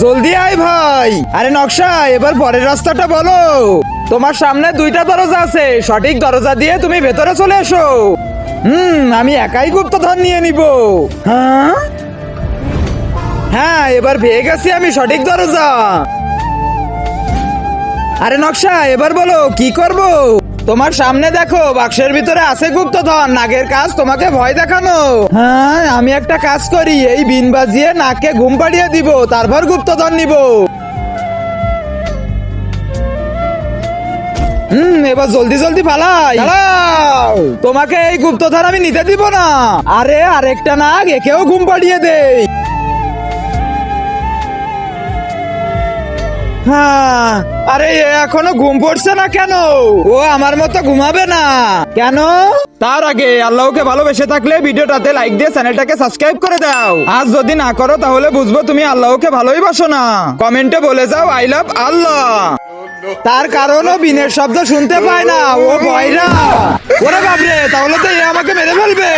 জলদি আয় ভাই। আরে নকশা, এবার পরের রাস্তাটা বলো। তোমার সামনে দুইটা দরজা আছে, সঠিক দরজা দিয়ে তুমি ভেতরে চলে এসো। আমি একাই গুপ্তধন নিয়ে নিব। হ্যাঁ হ্যাঁ, এবার পেয়ে গেছি আমি সঠিক দরজা। আরে নকশা, এবার বলো কি করব। তোমার সামনে দেখো, বাক্সের ভিতরে আছে গুপ্তধন। নাগের কাজ তোমাকে ভয় দেখানো। হ্যাঁ, আমি একটা কাজ করি, এই বিন বাজিয়ে নাককে ঘুম পাড়িয়ে দিব, তারপর গুপ্তধন নিব। এবার জলদি জলদি পালাই। পালাও। তোমাকে এই গুপ্তধন আমি নিতে দিব না। আরে আরেকটা নাগ, একেও ঘুম পাড়িয়ে দেই। হ্যাঁ, আরে এ এখনো ঘুম পড়ছে না কেন? ও আমার মতো ঘুমাবে না কেন? তার আগে আল্লাহকে ভালোবেসে থাকলে ভিডিওটাতে লাইক দিয়ে চ্যানেলটাকে সাবস্ক্রাইব করে দাও। আজ যদি না করো তাহলে বুঝবো তুমি আল্লাহকে ভালোই বাসো না। কমেন্টে বলে যাও আই লাভ আল্লাহ। তার কারণও বিনের শব্দ শুনতে পায় না, ও ভয়রা। ওরে বাপরে, তাহলে তো এ আমাকে মেরে ফেলবে।